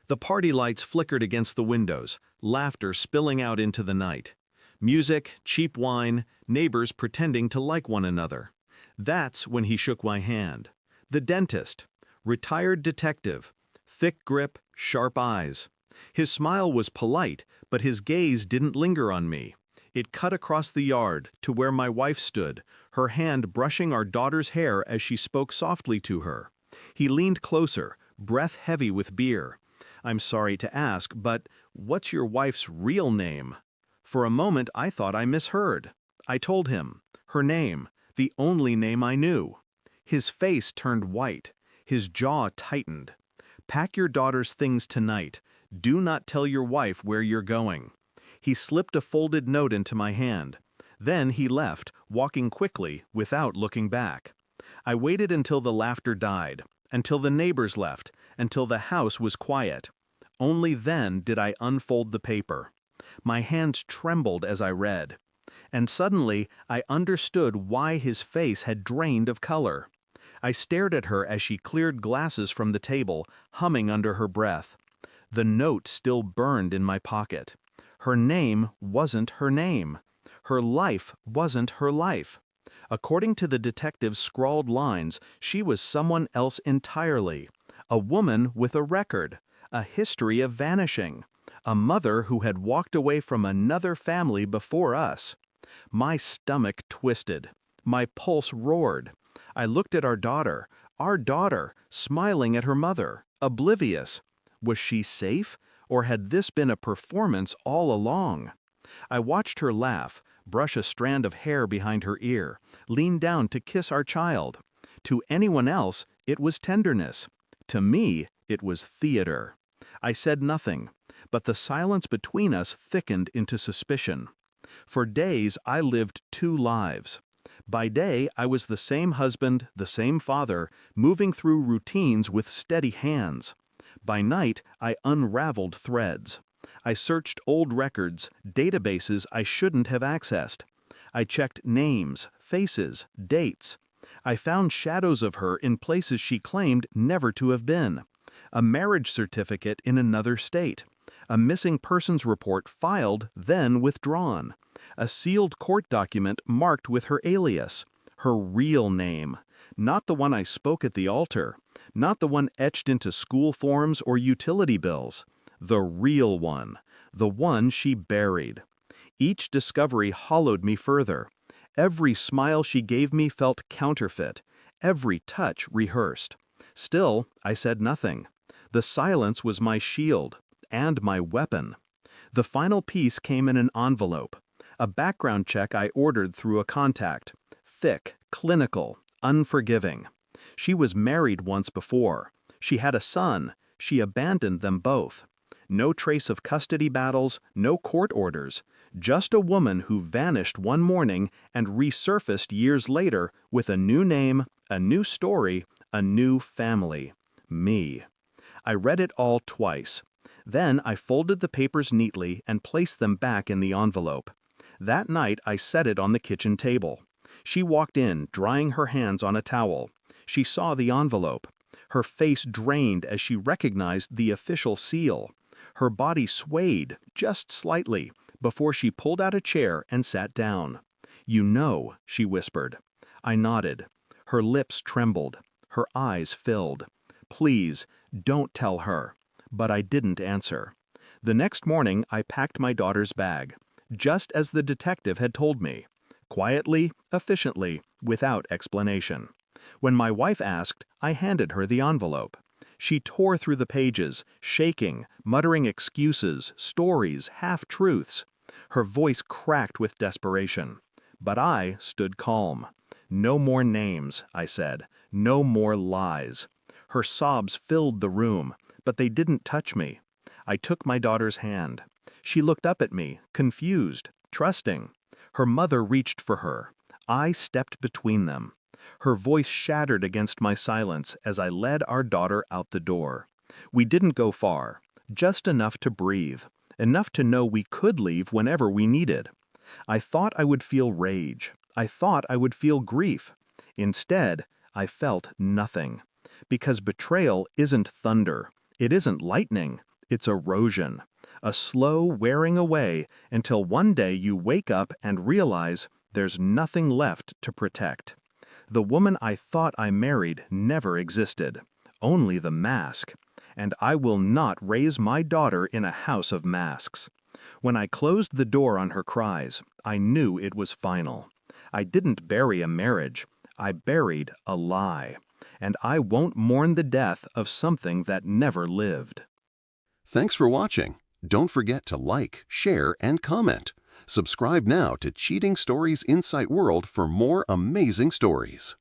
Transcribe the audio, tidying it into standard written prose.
The party lights flickered against the windows, laughter spilling out into the night. Music, cheap wine, neighbors pretending to like one another. That's when he shook my hand. The dentist. Retired detective. Thick grip, sharp eyes. His smile was polite, but his gaze didn't linger on me. It cut across the yard to where my wife stood, her hand brushing our daughter's hair as she spoke softly to her. He leaned closer, breath heavy with beer. "I'm sorry to ask, but what's your wife's real name?" For a moment I thought I misheard. I told him. Her name, the only name I knew. His face turned white. His jaw tightened. "Pack your daughter's things tonight. Do not tell your wife where you're going." He slipped a folded note into my hand. Then he left, walking quickly, without looking back. I waited until the laughter died, until the neighbors left, until the house was quiet. Only then did I unfold the paper. My hands trembled as I read. And suddenly I understood why his face had drained of color. I stared at her as she cleared glasses from the table, humming under her breath. The note still burned in my pocket. Her name wasn't her name. Her life wasn't her life. According to the detective's scrawled lines, she was someone else entirely. A woman with a record, a history of vanishing. A mother who had walked away from another family before us. My stomach twisted. My pulse roared. I looked at our daughter, smiling at her mother, oblivious. Was she safe, or had this been a performance all along? I watched her laugh, brush a strand of hair behind her ear, lean down to kiss our child. To anyone else, it was tenderness. To me, it was theater. I said nothing, but the silence between us thickened into suspicion. For days I lived two lives. By day I was the same husband, the same father, moving through routines with steady hands. By night I unraveled threads. I searched old records, databases I shouldn't have accessed. I checked names, faces, dates. I found shadows of her in places she claimed never to have been. A marriage certificate in another state. A missing persons report filed, then withdrawn. A sealed court document marked with her alias. Her real name. Not the one I spoke at the altar. Not the one etched into school forms or utility bills. The real one. The one she buried. Each discovery hollowed me further. Every smile she gave me felt counterfeit. Every touch rehearsed. Still, I said nothing. The silence was my shield. And my weapon. The final piece came in an envelope. A background check I ordered through a contact. Thick, clinical, unforgiving. She was married once before. She had a son. She abandoned them both. No trace of custody battles, no court orders. Just a woman who vanished one morning and resurfaced years later with a new name, a new story, a new family. Me. I read it all twice. Then I folded the papers neatly and placed them back in the envelope. That night I set it on the kitchen table. She walked in, drying her hands on a towel. She saw the envelope. Her face drained as she recognized the official seal. Her body swayed, just slightly, before she pulled out a chair and sat down. "You know," she whispered. I nodded. Her lips trembled. Her eyes filled. "Please, don't tell her." But I didn't answer. The next morning I packed my daughter's bag, just as the detective had told me. Quietly, efficiently, without explanation. When my wife asked, I handed her the envelope. She tore through the pages, shaking, muttering excuses, stories, half-truths. Her voice cracked with desperation. But I stood calm. "No more names," I said. "No more lies." Her sobs filled the room, but they didn't touch me. I took my daughter's hand. She looked up at me, confused, trusting. Her mother reached for her. I stepped between them. Her voice shattered against my silence as I led our daughter out the door. We didn't go far, just enough to breathe, enough to know we could leave whenever we needed. I thought I would feel rage. I thought I would feel grief. Instead, I felt nothing. Because betrayal isn't thunder. It isn't lightning. It's erosion, a slow wearing away until one day you wake up and realize there's nothing left to protect. The woman I thought I married never existed, only the mask. And I will not raise my daughter in a house of masks. When I closed the door on her cries, I knew it was final. I didn't bury a marriage, I buried a lie. And I won't mourn the death of something that never lived. Thanks for watching. Don't forget to like, share, and comment. Subscribe now to Cheating Stories Insight World for more amazing stories.